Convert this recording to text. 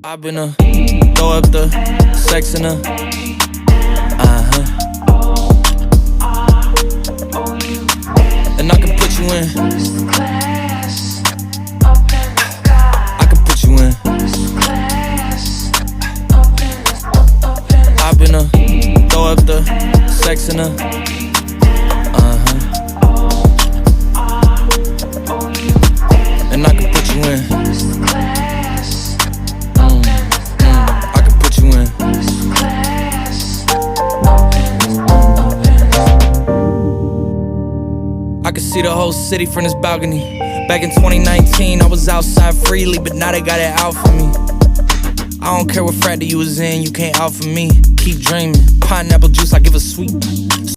I've been throw up the sex in and I can put you in. I can put you in. I've been throw up the sex in and I can put you in. I can put you in. I can see the whole city from this balcony. Back in 2019, I was outside freely, but now they got it out for me. I don't care what frat that you was in, you can't out for me. Keep dreaming, pineapple juice, I give a sweet.